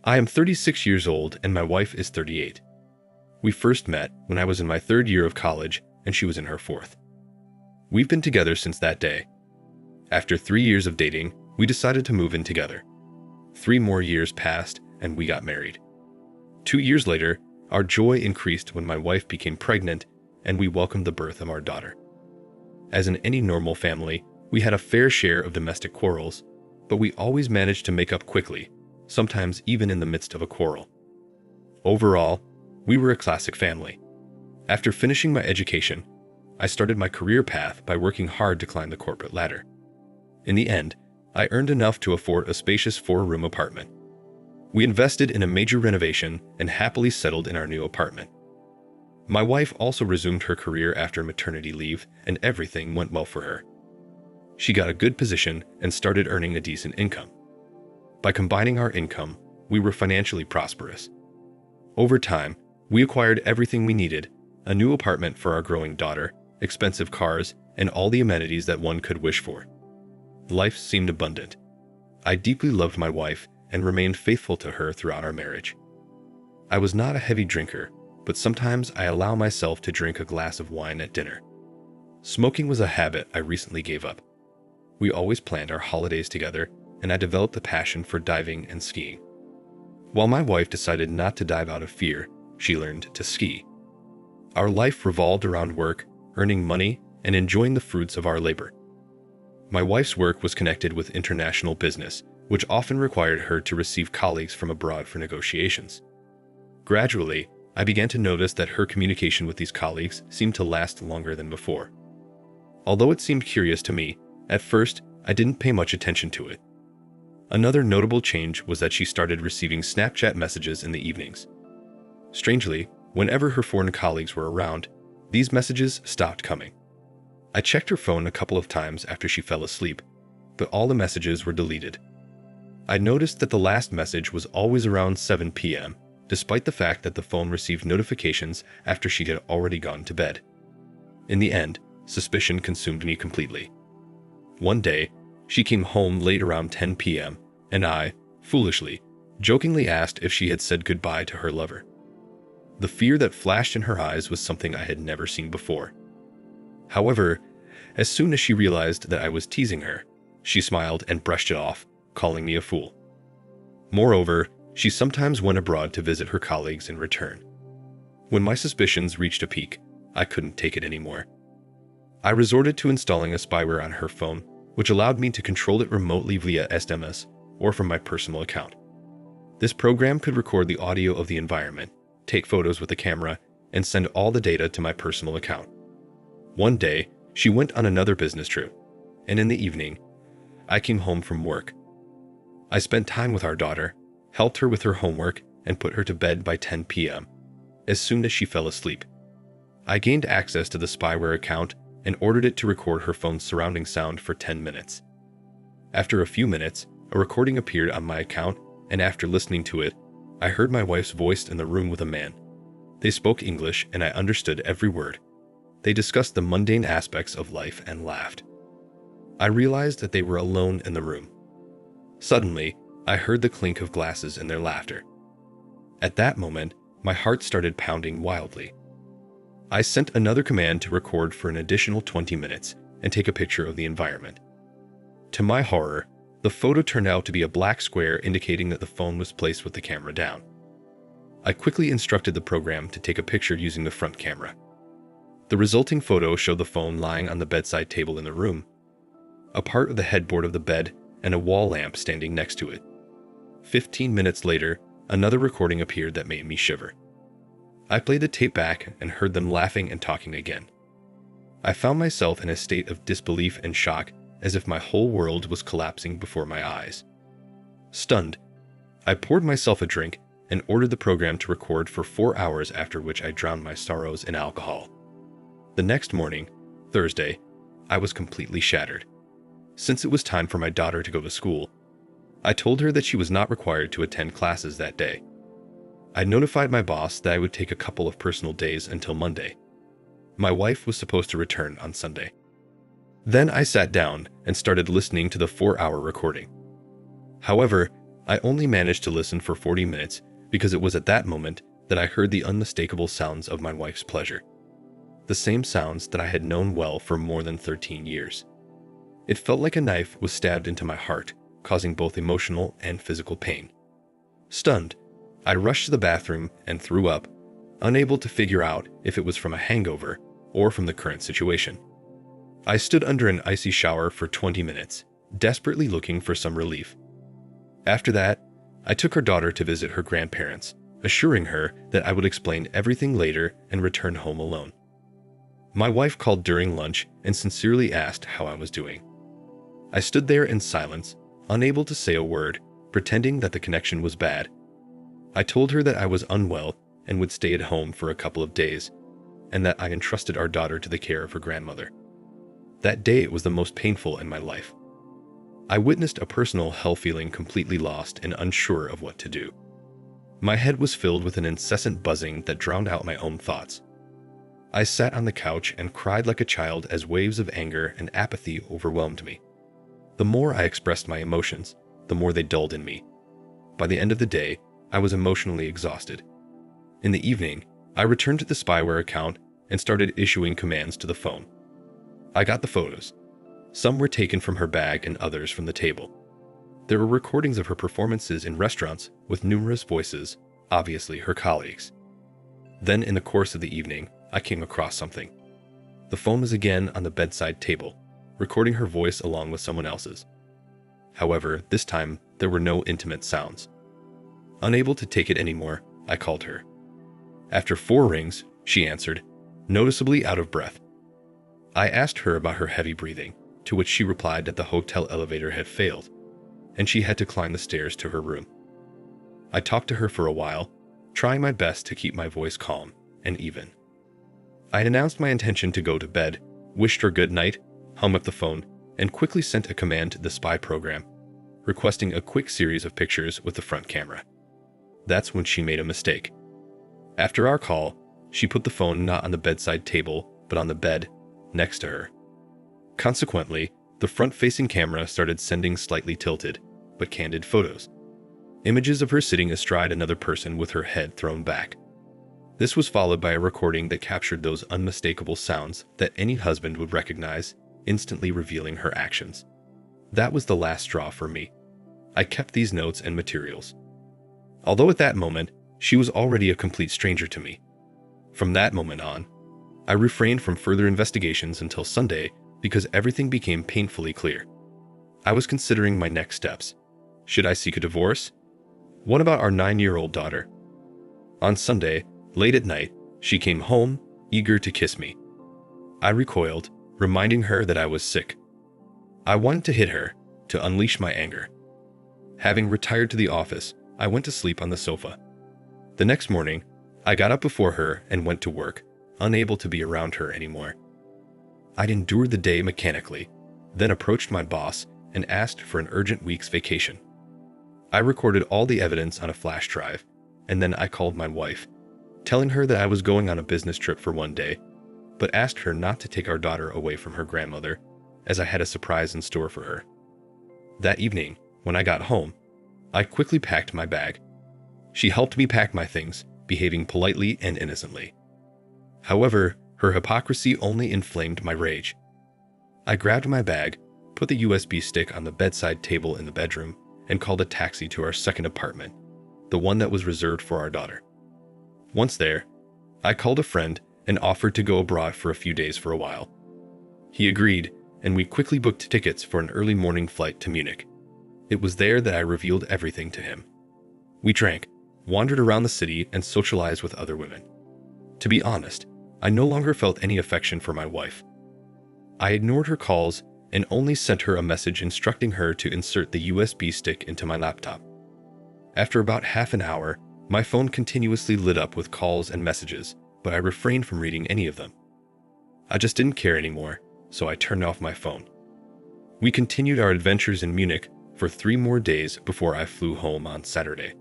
I am 36 years old and my wife is 38. We first met when I was in my third year of college and she was in her fourth. We've been together since that day. After 3 years of dating, we decided to move in together. 3 more years passed and we got married. 2 years later, our joy increased when my wife became pregnant and we welcomed the birth of our daughter. As in any normal family, we had a fair share of domestic quarrels, but we always managed to make up quickly, sometimes even in the midst of a quarrel. Overall, we were a classic family. After finishing my education, I started my career path by working hard to climb the corporate ladder. In the end, I earned enough to afford a spacious 4-room apartment. We invested in a major renovation and happily settled in our new apartment. My wife also resumed her career after maternity leave, and everything went well for her. She got a good position and started earning a decent income. By combining our income, we were financially prosperous. Over time, we acquired everything we needed: a new apartment for our growing daughter, expensive cars, and all the amenities that one could wish for. Life seemed abundant. I deeply loved my wife and remained faithful to her throughout our marriage. I was not a heavy drinker, but sometimes I allow myself to drink a glass of wine at dinner. Smoking was a habit I recently gave up. We always planned our holidays together, and I developed a passion for diving and skiing. While my wife decided not to dive out of fear, she learned to ski. Our life revolved around work, earning money, and enjoying the fruits of our labor. My wife's work was connected with international business, which often required her to receive colleagues from abroad for negotiations. Gradually, I began to notice that her communication with these colleagues seemed to last longer than before. Although it seemed curious to me, at first, I didn't pay much attention to it. Another notable change was that she started receiving Snapchat messages in the evenings. Strangely, whenever her foreign colleagues were around, these messages stopped coming. I checked her phone a couple of times after she fell asleep, but all the messages were deleted. I noticed that the last message was always around 7 p.m., despite the fact that the phone received notifications after she had already gone to bed. In the end, suspicion consumed me completely. One day, she came home late around 10 p.m., and I, foolishly, jokingly asked if she had said goodbye to her lover. The fear that flashed in her eyes was something I had never seen before. However, as soon as she realized that I was teasing her, she smiled and brushed it off, calling me a fool. Moreover, she sometimes went abroad to visit her colleagues in return. When my suspicions reached a peak, I couldn't take it anymore. I resorted to installing a spyware on her phone, which allowed me to control it remotely via SMS or from my personal account. This program could record the audio of the environment, take photos with the camera, and send all the data to my personal account. One day, she went on another business trip, and in the evening, I came home from work. I spent time with our daughter, helped her with her homework, and put her to bed by 10 p.m. As soon as she fell asleep, I gained access to the spyware account and ordered it to record her phone's surrounding sound for 10 minutes. After a few minutes, a recording appeared on my account, and after listening to it, I heard my wife's voice in the room with a man. They spoke English and I understood every word. They discussed the mundane aspects of life and laughed. I realized that they were alone in the room. Suddenly, I heard the clink of glasses in their laughter. At that moment, my heart started pounding wildly. I sent another command to record for an additional 20 minutes and take a picture of the environment. To my horror, the photo turned out to be a black square indicating that the phone was placed with the camera down. I quickly instructed the program to take a picture using the front camera. The resulting photo showed the phone lying on the bedside table in the room, a part of the headboard of the bed, and a wall lamp standing next to it. 15 minutes later, another recording appeared that made me shiver. I played the tape back and heard them laughing and talking again. I found myself in a state of disbelief and shock, as if my whole world was collapsing before my eyes. Stunned, I poured myself a drink and ordered the program to record for 4 hours, after which I drowned my sorrows in alcohol. The next morning, Thursday, I was completely shattered. Since it was time for my daughter to go to school, I told her that she was not required to attend classes that day. I notified my boss that I would take a couple of personal days until Monday. My wife was supposed to return on Sunday. Then I sat down and started listening to the 4-hour recording. However, I only managed to listen for 40 minutes because it was at that moment that I heard the unmistakable sounds of my wife's pleasure. The same sounds that I had known well for more than 13 years. It felt like a knife was stabbed into my heart, causing both emotional and physical pain. Stunned, I rushed to the bathroom and threw up, unable to figure out if it was from a hangover or from the current situation. I stood under an icy shower for 20 minutes, desperately looking for some relief. After that, I took her daughter to visit her grandparents, assuring her that I would explain everything later and return home alone. My wife called during lunch and sincerely asked how I was doing. I stood there in silence, unable to say a word, pretending that the connection was bad. I told her that I was unwell and would stay at home for a couple of days, and that I entrusted our daughter to the care of her grandmother. That day was the most painful in my life. I witnessed a personal hell, feeling completely lost and unsure of what to do. My head was filled with an incessant buzzing that drowned out my own thoughts. I sat on the couch and cried like a child as waves of anger and apathy overwhelmed me. The more I expressed my emotions, the more they dulled in me. By the end of the day, I was emotionally exhausted. In the evening, I returned to the Spyware account and started issuing commands to the phone. I got the photos. Some were taken from her bag and others from the table. There were recordings of her performances in restaurants with numerous voices, obviously her colleagues. Then, in the course of the evening, I came across something. The phone was again on the bedside table, recording her voice along with someone else's. However, this time, there were no intimate sounds. Unable to take it anymore, I called her. After 4 rings, she answered, noticeably out of breath. I asked her about her heavy breathing, to which she replied that the hotel elevator had failed, and she had to climb the stairs to her room. I talked to her for a while, trying my best to keep my voice calm and even. I had announced my intention to go to bed, wished her good night, hung up the phone, and quickly sent a command to the spy program, requesting a quick series of pictures with the front camera. That's when she made a mistake. After our call, she put the phone not on the bedside table, but on the bed next to her. Consequently, the front-facing camera started sending slightly tilted, but candid photos. Images of her sitting astride another person with her head thrown back. This was followed by a recording that captured those unmistakable sounds that any husband would recognize, instantly revealing her actions. That was the last straw for me. I kept these notes and materials. Although at that moment, she was already a complete stranger to me. From that moment on, I refrained from further investigations until Sunday because everything became painfully clear. I was considering my next steps. Should I seek a divorce? What about our 9-year-old daughter? On Sunday, late at night, she came home, eager to kiss me. I recoiled, reminding her that I was sick. I wanted to hit her, to unleash my anger. Having retired to the office, I went to sleep on the sofa. The next morning, I got up before her and went to work, unable to be around her anymore. I'd endured the day mechanically, then approached my boss and asked for an urgent week's vacation. I recorded all the evidence on a flash drive, and then I called my wife, telling her that I was going on a business trip for one day, but asked her not to take our daughter away from her grandmother, as I had a surprise in store for her. That evening, when I got home, I quickly packed my bag. She helped me pack my things, behaving politely and innocently. However, her hypocrisy only inflamed my rage. I grabbed my bag, put the USB stick on the bedside table in the bedroom, and called a taxi to our second apartment, the one that was reserved for our daughter. Once there, I called a friend and offered to go abroad for a few days for a while. He agreed, and we quickly booked tickets for an early morning flight to Munich. It was there that I revealed everything to him. We drank, wandered around the city, and socialized with other women. To be honest, I no longer felt any affection for my wife. I ignored her calls and only sent her a message instructing her to insert the USB stick into my laptop. After about half an hour, my phone continuously lit up with calls and messages, but I refrained from reading any of them. I just didn't care anymore, so I turned off my phone. We continued our adventures in Munich for 3 more days before I flew home on Saturday.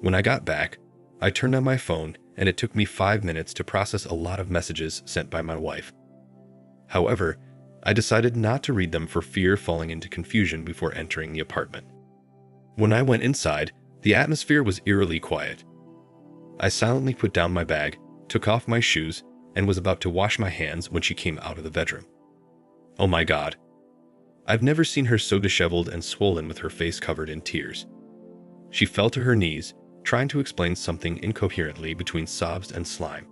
When I got back, I turned on my phone and it took me 5 minutes to process a lot of messages sent by my wife. However, I decided not to read them for fear of falling into confusion before entering the apartment. When I went inside, the atmosphere was eerily quiet. I silently put down my bag, took off my shoes, and was about to wash my hands when she came out of the bedroom. Oh my God. I've never seen her so disheveled and swollen with her face covered in tears. She fell to her knees, trying to explain something incoherently between sobs and slime.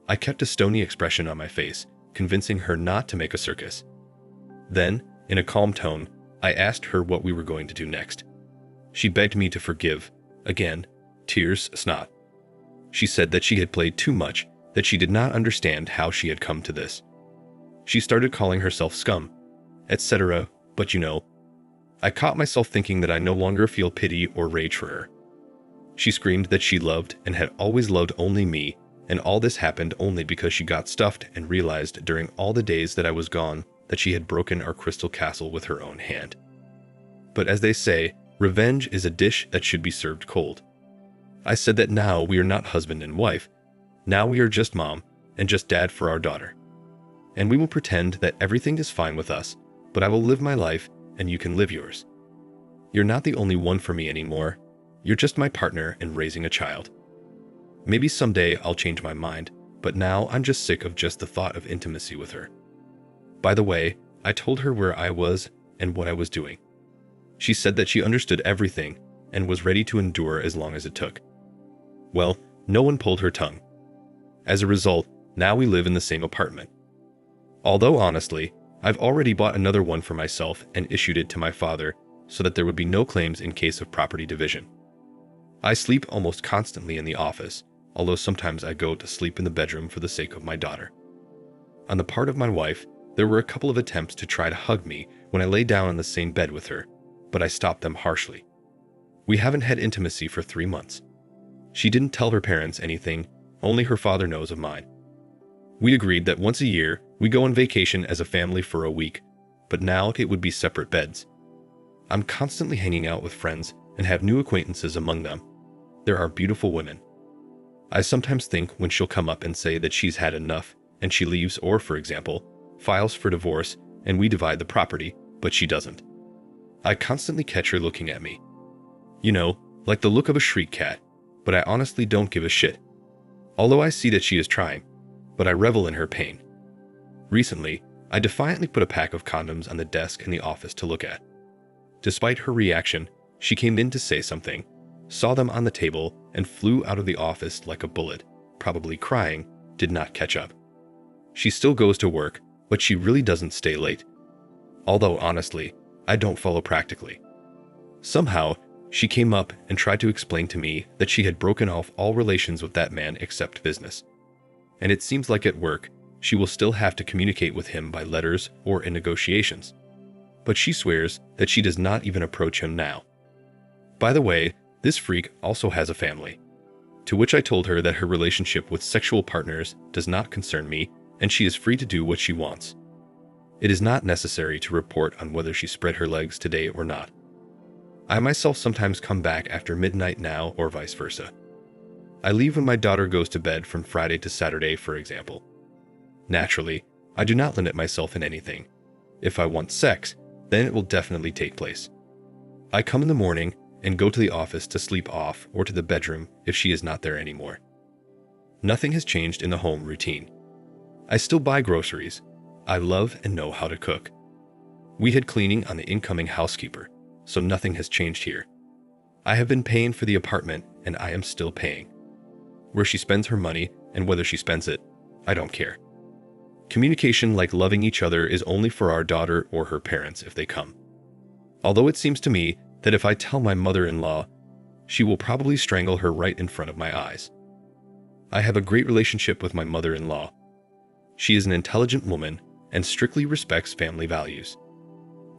I kept a stony expression on my face, convincing her not to make a circus. Then, in a calm tone, I asked her what we were going to do next. She begged me to forgive. Again, tears, snot. She said that she had played too much, that she did not understand how she had come to this. She started calling herself scum, etc., but I caught myself thinking that I no longer feel pity or rage for her. She screamed that she loved and had always loved only me, and all this happened only because she got stuffed and realized during all the days that I was gone that she had broken our crystal castle with her own hand. But as they say, revenge is a dish that should be served cold. I said that now we are not husband and wife. Now we are just mom and just dad for our daughter. And we will pretend that everything is fine with us, but I will live my life and you can live yours. You're not the only one for me anymore. You're just my partner in raising a child. Maybe someday I'll change my mind, but now I'm just sick of just the thought of intimacy with her. By the way, I told her where I was and what I was doing. She said that she understood everything and was ready to endure as long as it took. Well, no one pulled her tongue. As a result, now we live in the same apartment. Although honestly, I've already bought another one for myself and issued it to my father so that there would be no claims in case of property division. I sleep almost constantly in the office, although sometimes I go to sleep in the bedroom for the sake of my daughter. On the part of my wife, there were a couple of attempts to try to hug me when I lay down on the same bed with her, but I stopped them harshly. We haven't had intimacy for 3 months. She didn't tell her parents anything, only her father knows of mine. We agreed that once a year, we go on vacation as a family for a week, but now it would be separate beds. I'm constantly hanging out with friends and have new acquaintances among them. There are beautiful women. I sometimes think when she'll come up and say that she's had enough and she leaves or, for example, files for divorce and we divide the property, but she doesn't. I constantly catch her looking at me. Like the look of a shriek cat, but I honestly don't give a shit. Although I see that she is trying, but I revel in her pain. Recently, I defiantly put a pack of condoms on the desk in the office to look at. Despite her reaction, she came in to say something, saw them on the table, and flew out of the office like a bullet, probably crying, did not catch up. She still goes to work, but she really doesn't stay late. Although honestly, I don't follow practically. Somehow, she came up and tried to explain to me that she had broken off all relations with that man except business. And it seems like at work, she will still have to communicate with him by letters or in negotiations. But she swears that she does not even approach him now. By the way, this freak also has a family. To which I told her that her relationship with sexual partners does not concern me and she is free to do what she wants. It is not necessary to report on whether she spread her legs today or not. I myself sometimes come back after midnight now or vice versa. I leave when my daughter goes to bed from Friday to Saturday, for example. Naturally, I do not limit myself in anything. If I want sex, then it will definitely take place. I come in the morning and go to the office to sleep off or to the bedroom if she is not there anymore. Nothing has changed in the home routine. I still buy groceries. I love and know how to cook. We had cleaning on the incoming housekeeper, so nothing has changed here. I have been paying for the apartment and I am still paying. Where she spends her money and whether she spends it, I don't care. Communication like loving each other is only for our daughter or her parents if they come. Although it seems to me that if I tell my mother-in-law, she will probably strangle her right in front of my eyes. I have a great relationship with my mother-in-law. She is an intelligent woman and strictly respects family values.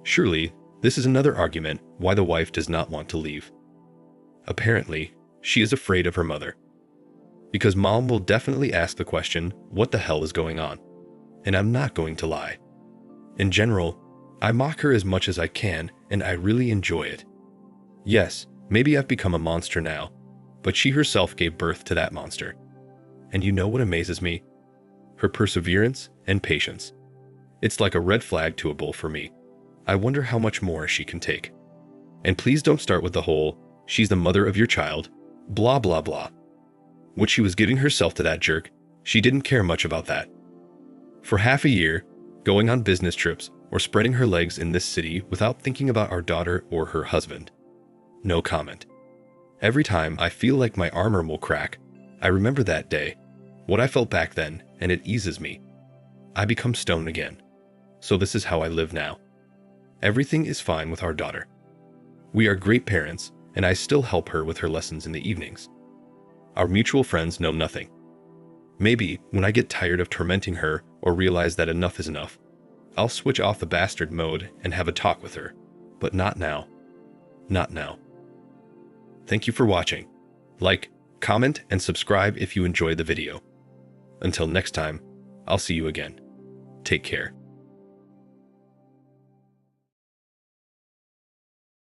Surely, this is another argument why the wife does not want to leave. Apparently, she is afraid of her mother. Because mom will definitely ask the question, what the hell is going on? And I'm not going to lie. In general, I mock her as much as I can and I really enjoy it. Yes, maybe I've become a monster now, but she herself gave birth to that monster. And you know what amazes me? Her perseverance and patience. It's like a red flag to a bull for me. I wonder how much more she can take. And please don't start with the whole, she's the mother of your child, blah blah blah. What she was giving herself to that jerk, she didn't care much about that. For half a year, going on business trips or spreading her legs in this city without thinking about our daughter or her husband. No comment. Every time I feel like my armor will crack, I remember that day, what I felt back then, and it eases me. I become stone again. So this is how I live now. Everything is fine with our daughter. We are great parents, and I still help her with her lessons in the evenings. Our mutual friends know nothing. Maybe, when I get tired of tormenting her or realize that enough is enough, I'll switch off the bastard mode and have a talk with her. But not now. Not now. Thank you for watching. Like, comment, and subscribe if you enjoyed the video. Until next time, I'll see you again. Take care.